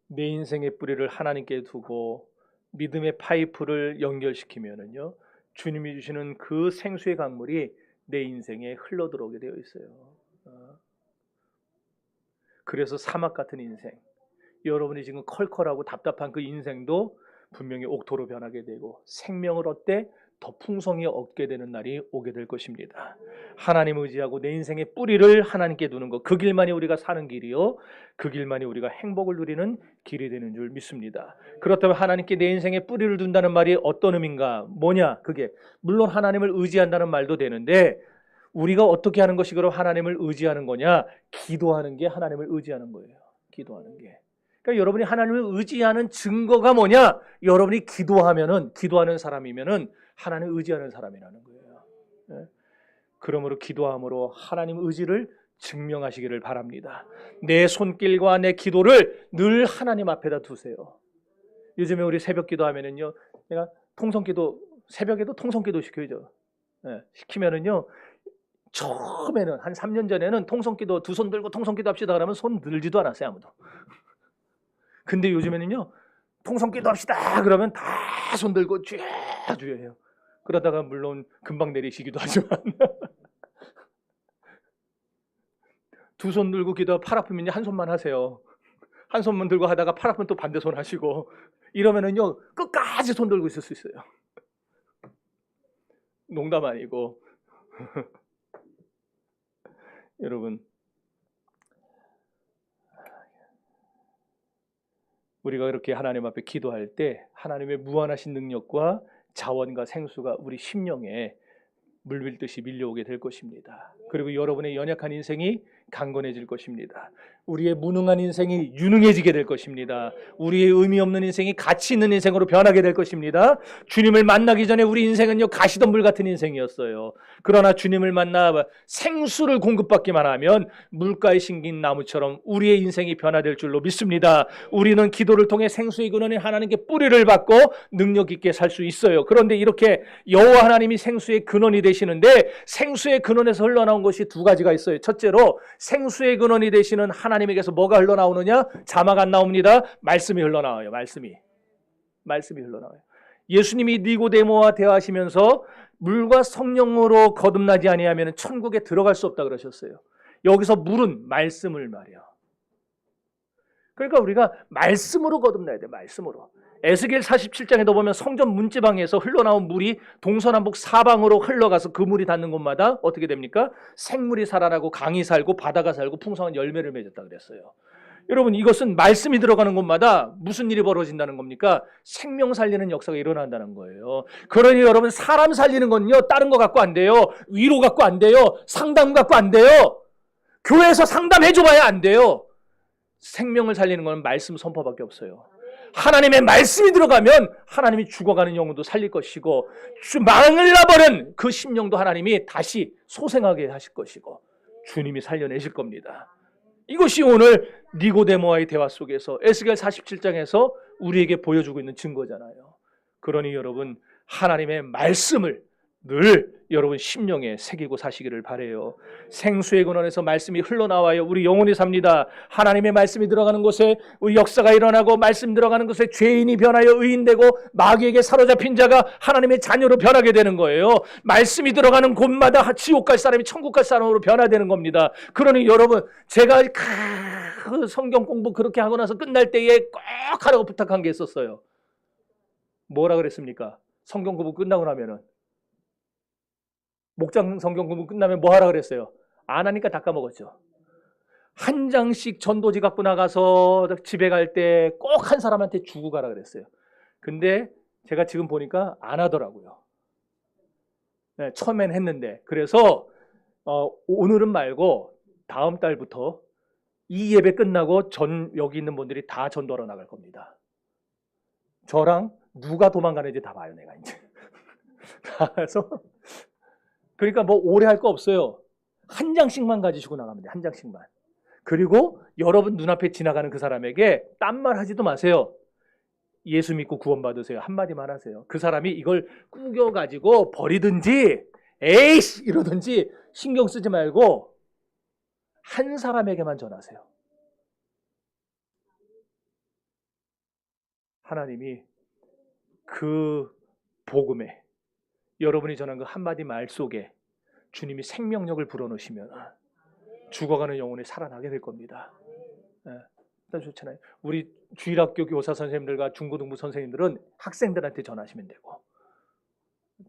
내 인생의 뿌리를 하나님께 두고 믿음의 파이프를 연결시키면은요, 주님이 주시는 그 생수의 강물이 내 인생에 흘러 들어오게 되어 있어요. 그래서 사막 같은 인생, 여러분이 지금 컬컬하고 답답한 그 인생도 분명히 옥토로 변하게 되고 생명을 얻되 더 풍성히 얻게 되는 날이 오게 될 것입니다. 하나님 의지하고 내 인생의 뿌리를 하나님께 두는 것, 그 길만이 우리가 사는 길이요, 그 길만이 우리가 행복을 누리는 길이 되는 줄 믿습니다. 그렇다면 하나님께 내 인생의 뿌리를 둔다는 말이 어떤 의미인가? 뭐냐? 그게 물론 하나님을 의지한다는 말도 되는데 우리가 어떻게 하는 것이 그럼 하나님을 의지하는 거냐? 기도하는 게 하나님을 의지하는 거예요. 기도하는 게. 그러니까 여러분이 하나님을 의지하는 증거가 뭐냐? 여러분이 기도하는 사람이면은 하나님을 의지하는 사람이라는 거예요. 그러므로 기도함으로 하나님 의지를 증명하시기를 바랍니다. 내 손길과 내 기도를 늘 하나님 앞에다 두세요. 요즘에 우리 새벽 기도하면은요, 내가 통성기도 새벽에도 통성기도 시켜야죠. 네, 시키면은요, 처음에는 한 3년 전에는 통성기도 두 손 들고 통성기도 합시다 그러면 손 들지도 않았어요, 아무도. 근데 요즘에는요, 통성기도 합시다 그러면 다 손 들고 쥐어해요. 그러다가 물론 금방 내리시기도 하지만 두 손 들고 기도 팔 아프면 한 손만 하세요. 한 손만 들고 하다가 팔 아프면 또 반대 손 하시고 이러면은요 끝까지 손 들고 있을 수 있어요. 농담 아니고 여러분, 우리가 그렇게 하나님 앞에 기도할 때 하나님의 무한하신 능력과 자원과 생수가 우리 심령에 물밀듯이 밀려오게 될 것입니다. 그리고 여러분의 연약한 인생이 강건해질 것입니다. 우리의 무능한 인생이 유능해지게 될 것입니다. 우리의 의미 없는 인생이 가치 있는 인생으로 변하게 될 것입니다. 주님을 만나기 전에 우리 인생은요 가시덤불 같은 인생이었어요. 그러나 주님을 만나 생수를 공급받기만 하면 물가에 심긴 나무처럼 우리의 인생이 변화될 줄로 믿습니다. 우리는 기도를 통해 생수의 근원인 하나님께 뿌리를 받고 능력 있게 살 수 있어요. 그런데 이렇게 여호와 하나님이 생수의 근원이 되시는데 생수의 근원에서 흘러나온 것이 두 가지가 있어요. 첫째로 생수의 근원이 되시는 하나님에게서 뭐가 흘러나오느냐? 자막 안 나옵니다. 말씀이 흘러나와요. 말씀이 흘러나와요. 예수님이 니고데모와 대화하시면서 물과 성령으로 거듭나지 아니하면 천국에 들어갈 수 없다 그러셨어요. 여기서 물은 말씀을 말이야. 그러니까 우리가 말씀으로 거듭나야 돼. 말씀으로. 에스겔 47장에도 보면 성전 문지방에서 흘러나온 물이 동서남북 사방으로 흘러가서 그 물이 닿는 곳마다 어떻게 됩니까? 생물이 살아나고 강이 살고 바다가 살고 풍성한 열매를 맺었다 그랬어요. 여러분, 이것은 말씀이 들어가는 곳마다 무슨 일이 벌어진다는 겁니까? 생명 살리는 역사가 일어난다는 거예요. 그러니 여러분, 사람 살리는 건요 다른 거 갖고 안 돼요. 위로 갖고 안 돼요. 상담 갖고 안 돼요. 교회에서 상담해 줘봐야 안 돼요. 생명을 살리는 건 말씀 선포밖에 없어요. 하나님의 말씀이 들어가면 하나님이 죽어가는 영혼도 살릴 것이고 망을 나버린 그 심령도 하나님이 다시 소생하게 하실 것이고 주님이 살려내실 겁니다. 이것이 오늘 니고데모와의 대화 속에서 에스겔 47장에서 우리에게 보여주고 있는 증거잖아요. 그러니 여러분, 하나님의 말씀을 늘 여러분 심령에 새기고 사시기를 바라요. 생수의 근원에서 말씀이 흘러나와요. 우리 영혼이 삽니다. 하나님의 말씀이 들어가는 곳에 우리 역사가 일어나고 말씀 들어가는 곳에 죄인이 변하여 의인되고 마귀에게 사로잡힌 자가 하나님의 자녀로 변하게 되는 거예요. 말씀이 들어가는 곳마다 지옥 갈 사람이 천국 갈 사람으로 변화되는 겁니다. 그러니 여러분, 제가 그 성경 공부 그렇게 하고 나서 끝날 때에 꼭 하라고 부탁한 게 있었어요. 뭐라 그랬습니까? 성경 공부 끝나고 나면은 목장 성경 공부 끝나면 뭐 하라 그랬어요? 안 하니까 다 까먹었죠. 한 장씩 전도지 갖고 나가서 집에 갈 때 꼭 한 사람한테 주고 가라 그랬어요. 근데 제가 지금 보니까 안 하더라고요. 네, 처음엔 했는데. 그래서 오늘은 말고 다음 달부터 이 예배 끝나고 여기 있는 분들이 다 전도하러 나갈 겁니다. 저랑 누가 도망가는지 다 봐요, 내가 이제. 그래서 그러니까 뭐 오래 할 거 없어요. 한 장씩만 가지시고 나가면 돼요. 한 장씩만. 그리고 여러분 눈앞에 지나가는 그 사람에게 딴 말 하지도 마세요. 예수 믿고 구원받으세요. 한마디만 하세요. 그 사람이 이걸 꾸겨가지고 버리든지 에이씨 이러든지 신경 쓰지 말고 한 사람에게만 전하세요. 하나님이 그 복음에 여러분이 전한 그 한마디 말 속에 주님이 생명력을 불어넣으시면 죽어가는 영혼이 살아나게 될 겁니다. 일단 좋잖아요. 우리 주일학교 교사 선생님들과 중고등부 선생님들은 학생들한테 전하시면 되고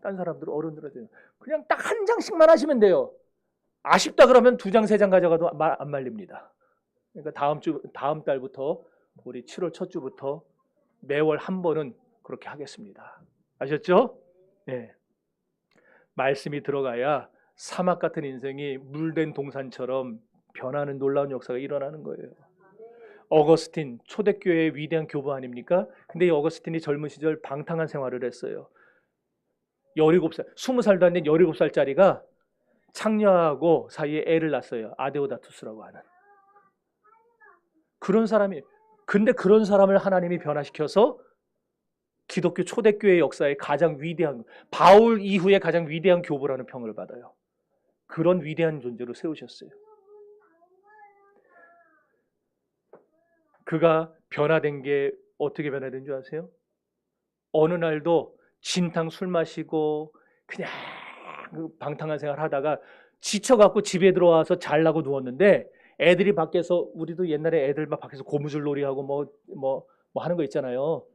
딴 사람들은 어른들한테 그냥 딱 한 장씩만 하시면 돼요. 아쉽다 그러면 2장, 3장 가져가도 안 말립니다. 그러니까 다음 달부터 우리 7월 첫 주부터 매월 한 번은 그렇게 하겠습니다. 아셨죠? 네. 말씀이 들어가야 사막 같은 인생이 물된 동산처럼 변하는 놀라운 역사가 일어나는 거예요. 어거스틴, 초대교회의 위대한 교부 아닙니까? 근데 이 어거스틴이 젊은 시절 방탕한 생활을 했어요. 17살, 20살도 안 된 17살짜리가 창녀하고 사이에 애를 낳았어요. 아데오다투스라고 하는 그런 사람이. 근데 그런 사람을 하나님이 변화시켜서 기독교 초대교회 역사의 가장 위대한, 바울 이후에 가장 위대한 교부라는 평을 받아요. 그런 위대한 존재로 세우셨어요. 그가 변화된 게 어떻게 변화된 줄 아세요? 어느 날도 진탕 술 마시고 그냥 방탕한 생활 하다가 지쳐갖고 집에 들어와서 잘라고 누웠는데 애들이 밖에서, 우리도 옛날에 애들 막 밖에서 고무줄 놀이하고 뭐 하는 거 있잖아요.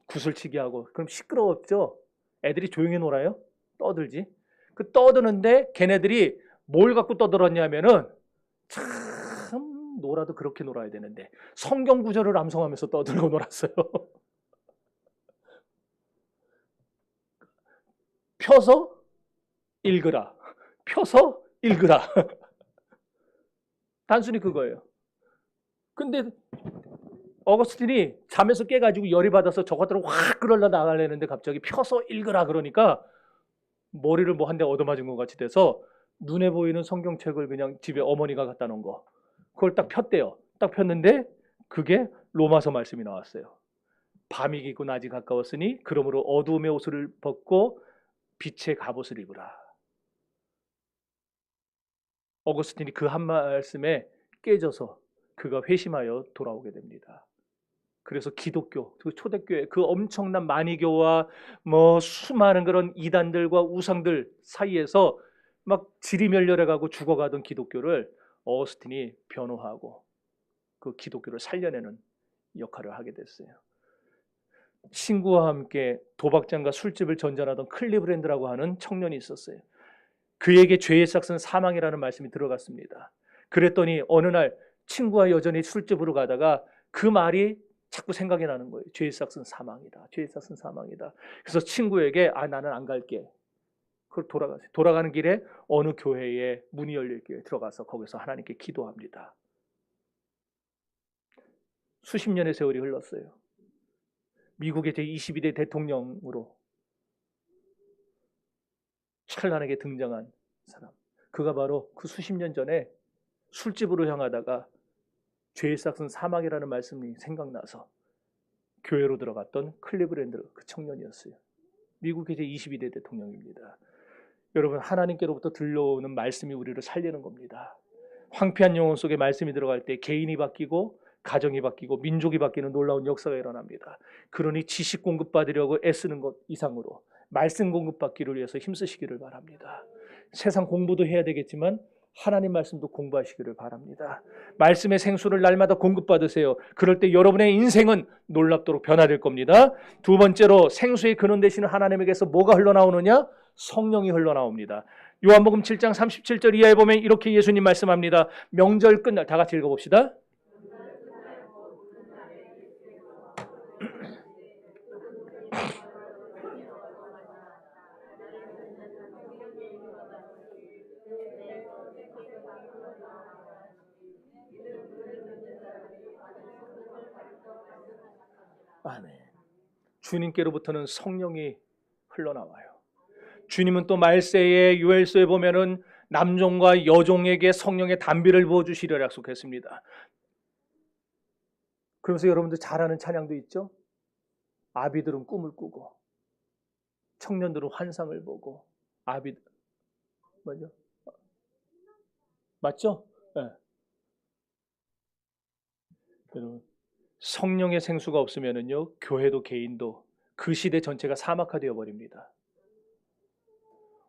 구슬치기 하고. 그럼 시끄러웠죠? 애들이 조용히 놀아요? 떠들지. 그 떠드는데 걔네들이 뭘 갖고 떠들었냐면은, 참 놀아도 그렇게 놀아야 되는데 성경 구절을 암송하면서 떠들고 놀았어요. 펴서 읽으라. 펴서 읽으라. 단순히 그거예요. 근데 어거스틴이 잠에서 깨가지고 열이 받아서 저것들을 확 끌어다 나가려는데 갑자기 펴서 읽으라 그러니까 머리를 뭐 한 대 얻어맞은 것 같이 돼서 눈에 보이는 성경책을 그냥 집에 어머니가 갖다 놓은 거, 그걸 딱 폈대요. 딱 폈는데 그게 로마서 말씀이 나왔어요. 밤이 깊고 낮이 가까웠으니 그러므로 어두움의 옷을 벗고 빛의 갑옷을 입으라. 어거스틴이 그 한 말씀에 깨져서 그가 회심하여 돌아오게 됩니다. 그래서 기독교, 그 초대교회, 그 엄청난 만이교와 뭐 수많은 그런 이단들과 우상들 사이에서 막 지리멸렬해가고 죽어가던 기독교를 어거스틴이 변호하고 그 기독교를 살려내는 역할을 하게 됐어요. 친구와 함께 도박장과 술집을 전전하던 클리브랜드라고 하는 청년이 있었어요. 그에게 죄의 삭은 사망이라는 말씀이 들어갔습니다. 그랬더니 어느 날 친구와 여전히 술집으로 가다가 그 말이 자꾸 생각이 나는 거예요. 죄의 삭은 사망이다. 죄의 삭은 사망이다. 그래서 친구에게 나는 안 갈게. 그걸 돌아가세요. 돌아가는 길에 어느 교회에 문이 열려있기에 들어가서 거기서 하나님께 기도합니다. 수십 년의 세월이 흘렀어요. 미국의 제22대 대통령으로 찬란하게 등장한 사람. 그가 바로 그 수십 년 전에 술집으로 향하다가 죄의 삭은 사망이라는 말씀이 생각나서 교회로 들어갔던 클리브랜드 그 청년이었어요. 미국의 제22대 대통령입니다. 여러분, 하나님께로부터 들려오는 말씀이 우리를 살리는 겁니다. 황폐한 영혼 속에 말씀이 들어갈 때 개인이 바뀌고 가정이 바뀌고 민족이 바뀌는 놀라운 역사가 일어납니다. 그러니 지식 공급받으려고 애쓰는 것 이상으로 말씀 공급받기를 위해서 힘쓰시기를 바랍니다. 세상 공부도 해야 되겠지만 하나님 말씀도 공부하시기를 바랍니다. 말씀의 생수를 날마다 공급받으세요. 그럴 때 여러분의 인생은 놀랍도록 변화될 겁니다. 두 번째로 생수의 근원 되시는 하나님에게서 뭐가 흘러나오느냐? 성령이 흘러나옵니다. 요한복음 7장 37절 이하에 보면 이렇게 예수님 말씀합니다. 명절 끝날, 다 같이 읽어봅시다. 아멘. 주님께로부터는 성령이 흘러나와요. 주님은 또 말세에 요엘서에 보면은 남종과 여종에게 성령의 단비를 부어주시리라 약속했습니다. 그러면서 여러분들 잘 아는 찬양도 있죠? 아비들은 꿈을 꾸고 청년들은 환상을 보고 뭐죠? 맞죠? 네. 여러분, 성령의 생수가 없으면은요, 교회도 개인도 그 시대 전체가 사막화되어 버립니다.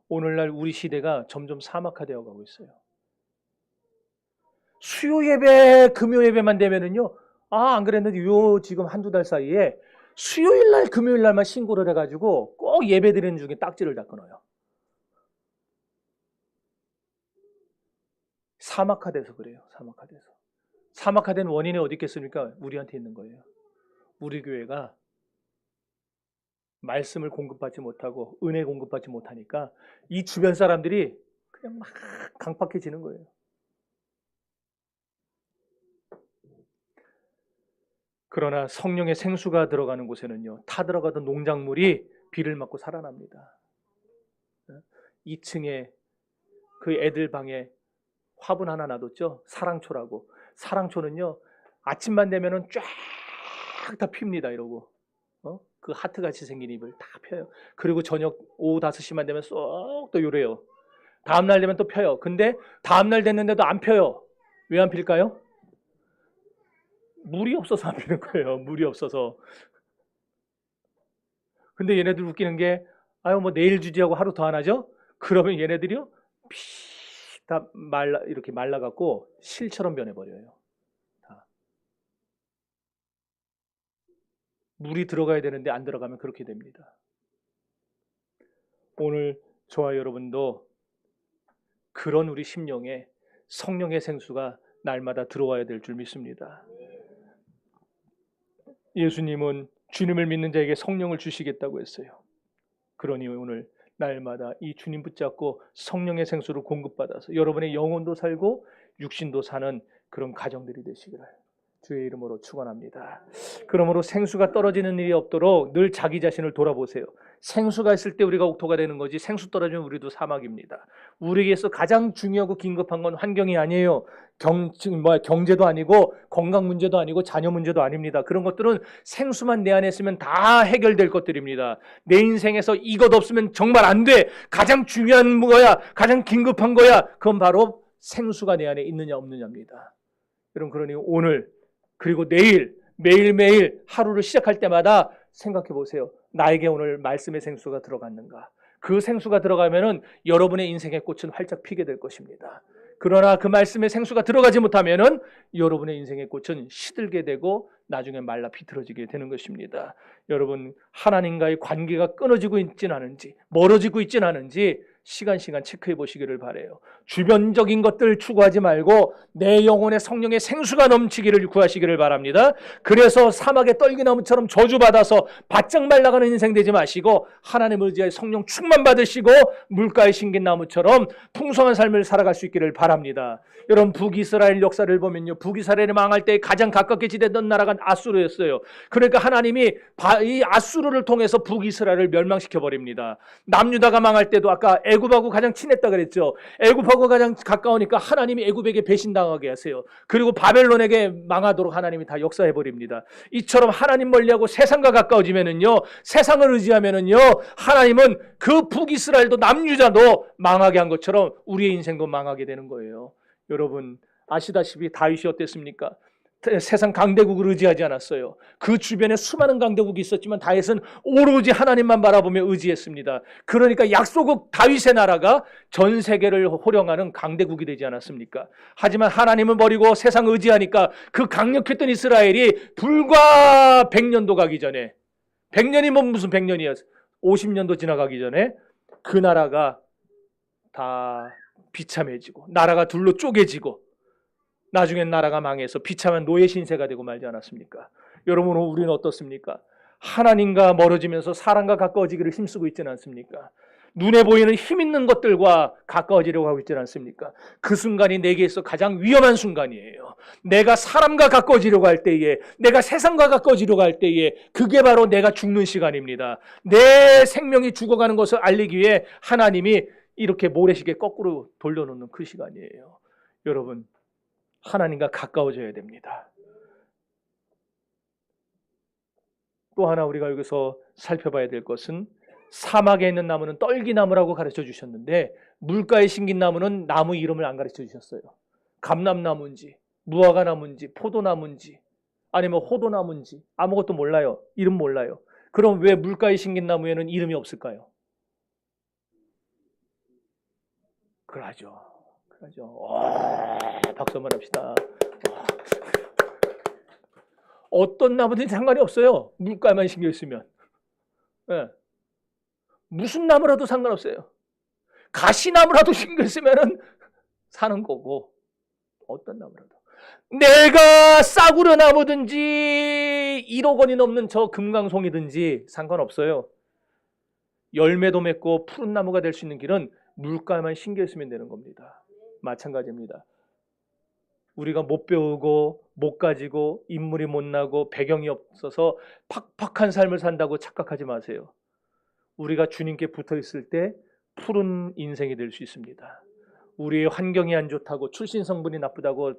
오늘날 우리 시대가 점점 사막화되어 가고 있어요. 수요 예배, 금요 예배만 되면은요, 안 그랬는데 지금 한두 달 사이에 수요일 날, 금요일 날만 신고를 해가지고 꼭 예배 드리는 중에 딱지를 다 끊어요. 사막화돼서 그래요. 사막화돼서. 사막화된 원인이 어디 있겠습니까? 우리한테 있는 거예요. 우리 교회가 말씀을 공급받지 못하고 은혜 공급받지 못하니까 이 주변 사람들이 그냥 막 강팍해지는 거예요. 그러나 성령의 생수가 들어가는 곳에는요, 타들어가던 농작물이 비를 맞고 살아납니다. 2층에 그 애들 방에 화분 하나 놔뒀죠. 사랑초라고. 사랑초는요 아침만 되면은 쫙 다 핍니다. 이러고 그 하트같이 생긴 잎을 다 펴요. 그리고 저녁 오후 5시만 되면 쏙 또 요래요. 다음날 되면 또 펴요. 근데 다음날 됐는데도 안 펴요. 왜 안 필까요? 물이 없어서 안 피는 거예요. 물이 없어서. 근데 얘네들 웃기는 게 아유 뭐 내일 주지 하고 하루 더 안 하죠? 그러면 얘네들이요 다 이렇게 말라갖고 실처럼 변해버려요. 다. 물이 들어가야 되는데 안 들어가면 그렇게 됩니다. 오늘 저와 여러분도 그런 우리 심령에 성령의 생수가 날마다 들어와야 될 줄 믿습니다. 예수님은 주님을 믿는 자에게 성령을 주시겠다고 했어요. 그러니 오늘 날마다 이 주님 붙잡고 성령의 생수를 공급받아서 여러분의 영혼도 살고 육신도 사는 그런 가정들이 되시기를 주의 이름으로 축원합니다. 그러므로 생수가 떨어지는 일이 없도록 늘 자기 자신을 돌아보세요. 생수가 있을 때 우리가 옥토가 되는 거지 생수 떨어지면 우리도 사막입니다. 우리에게서 가장 중요하고 긴급한 건 환경이 아니에요. 경제도 아니고 건강 문제도 아니고 자녀 문제도 아닙니다. 그런 것들은 생수만 내 안에 있으면 다 해결될 것들입니다. 내 인생에서 이것 없으면 정말 안 돼. 가장 중요한 거야. 가장 긴급한 거야. 그건 바로 생수가 내 안에 있느냐 없느냐입니다. 여러분 그러니 오늘 그리고 내일 매일매일 하루를 시작할 때마다 생각해 보세요. 나에게 오늘 말씀의 생수가 들어갔는가? 그 생수가 들어가면은 여러분의 인생의 꽃은 활짝 피게 될 것입니다. 그러나 그 말씀의 생수가 들어가지 못하면은 여러분의 인생의 꽃은 시들게 되고 나중에 말라 비틀어지게 되는 것입니다. 여러분 하나님과의 관계가 끊어지고 있진 않은지 멀어지고 있진 않은지 시간 체크해 보시기를 바라요. 주변적인 것들 추구하지 말고 내 영혼에 성령의 생수가 넘치기를 구하시기를 바랍니다. 그래서 사막의 떨기나무처럼 저주받아서 바짝 말라가는 인생 되지 마시고 하나님 의지하여 성령 충만 받으시고 물가에 심긴 나무처럼 풍성한 삶을 살아갈 수 있기를 바랍니다. 여러분 북이스라엘 역사를 보면요. 북이스라엘이 망할 때 가장 가깝게 지냈던 나라가 아수르였어요. 그러니까 하나님이 이 아수르를 통해서 북이스라엘을 멸망시켜 버립니다. 남유다가 망할 때도 아까 애굽하고 가장 친했다 그랬죠. 애굽하고 가장 가까우니까 하나님이 애굽에게 배신당하게 하세요. 그리고 바벨론에게 망하도록 하나님이 다 역사해 버립니다. 이처럼 하나님 멀리하고 세상과 가까워지면은요, 세상을 의지하면은요, 하나님은 그 북이스라엘도 남유다도 망하게 한 것처럼 우리의 인생도 망하게 되는 거예요. 여러분 아시다시피 다윗이 어땠습니까? 세상 강대국을 의지하지 않았어요. 그 주변에 수많은 강대국이 있었지만 다윗은 오로지 하나님만 바라보며 의지했습니다. 그러니까 약소국 다윗의 나라가 전 세계를 호령하는 강대국이 되지 않았습니까? 하지만 하나님을 버리고 세상 의지하니까 그 강력했던 이스라엘이 불과 100년도 가기 전에 100년이면 무슨 100년이야 50년도 지나가기 전에 그 나라가 다 비참해지고 나라가 둘로 쪼개지고 나중엔 나라가 망해서 비참한 노예 신세가 되고 말지 않았습니까? 여러분 우리는 어떻습니까? 하나님과 멀어지면서 사람과 가까워지기를 힘쓰고 있지는 않습니까? 눈에 보이는 힘 있는 것들과 가까워지려고 하고 있지는 않습니까? 그 순간이 내게서 가장 위험한 순간이에요. 내가 사람과 가까워지려고 할 때에, 내가 세상과 가까워지려고 할 때에 그게 바로 내가 죽는 시간입니다. 내 생명이 죽어가는 것을 알리기 위해 하나님이 이렇게 모래시계 거꾸로 돌려놓는 그 시간이에요. 여러분 하나님과 가까워져야 됩니다. 또 하나 우리가 여기서 살펴봐야 될 것은 사막에 있는 나무는 떨기나무라고 가르쳐 주셨는데 물가에 심긴 나무는 나무 이름을 안 가르쳐 주셨어요. 감람나무인지 무화과나무인지 포도나무인지 아니면 호도나무인지 아무것도 몰라요. 이름 몰라요. 그럼 왜 물가에 심긴 나무에는 이름이 없을까요? 그러죠. 박수 한번 합시다. 어떤 나무든 상관이 없어요. 물가에만 신경 있으면. 네. 무슨 나무라도 상관없어요. 가시나무라도 신경 쓰면은 사는 거고 어떤 나무라도. 내가 싸구려 나무든지 1억 원이 넘는 저 금강송이든지 상관없어요. 열매도 맺고 푸른 나무가 될 수 있는 길은 물가에만 신경 쓰면 되는 겁니다. 마찬가지입니다. 우리가 못 배우고 못 가지고 인물이 못 나고 배경이 없어서 팍팍한 삶을 산다고 착각하지 마세요. 우리가 주님께 붙어 있을 때 푸른 인생이 될 수 있습니다. 우리의 환경이 안 좋다고 출신 성분이 나쁘다고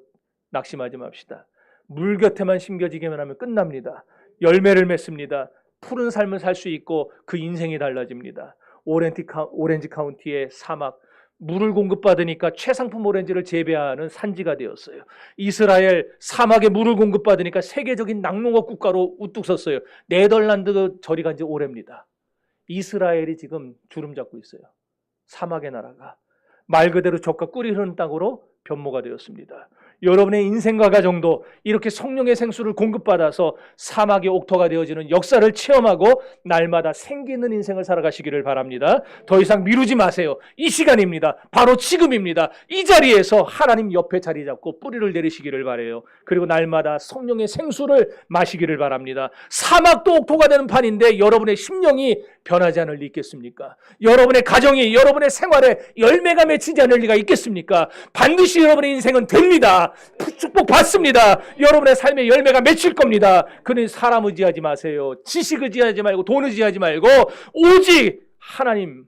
낙심하지 맙시다. 물 곁에만 심겨지기만 하면 끝납니다. 열매를 맺습니다. 푸른 삶을 살 수 있고 그 인생이 달라집니다. 오렌지 카운티의 사막, 물을 공급받으니까 최상품 오렌지를 재배하는 산지가 되었어요. 이스라엘 사막에 물을 공급받으니까 세계적인 낙농업 국가로 우뚝 섰어요. 네덜란드 저리 간 지 오래입니다. 이스라엘이 지금 주름 잡고 있어요. 사막의 나라가 말 그대로 젖과 꿀이 흐르는 땅으로 변모가 되었습니다. 여러분의 인생과 가정도 이렇게 성령의 생수를 공급받아서 사막의 옥토가 되어지는 역사를 체험하고 날마다 생기는 인생을 살아가시기를 바랍니다. 더 이상 미루지 마세요. 이 시간입니다. 바로 지금입니다. 이 자리에서 하나님 옆에 자리 잡고 뿌리를 내리시기를 바라요. 그리고 날마다 성령의 생수를 마시기를 바랍니다. 사막도 옥토가 되는 판인데 여러분의 심령이 변하지 않을 리 있겠습니까? 여러분의 가정이, 여러분의 생활에 열매가 맺히지 않을 리가 있겠습니까? 반드시 여러분의 인생은 됩니다. 축복 받습니다. 여러분의 삶에 열매가 맺힐 겁니다. 그러니 사람 의지하지 마세요. 지식 의지하지 말고 돈 의지하지 말고 오직 하나님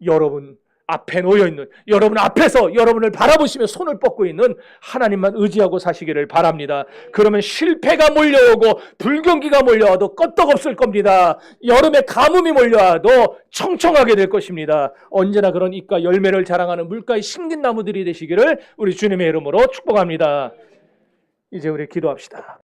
여러분 앞에 놓여있는, 여러분 앞에서 여러분을 바라보시며 손을 뻗고 있는 하나님만 의지하고 사시기를 바랍니다. 그러면 실패가 몰려오고 불경기가 몰려와도 끄떡없을 겁니다. 여름에 가뭄이 몰려와도 청청하게 될 것입니다. 언제나 그런 잎과 열매를 자랑하는 물가의 심긴 나무들이 되시기를 우리 주님의 이름으로 축복합니다. 이제 우리 기도합시다.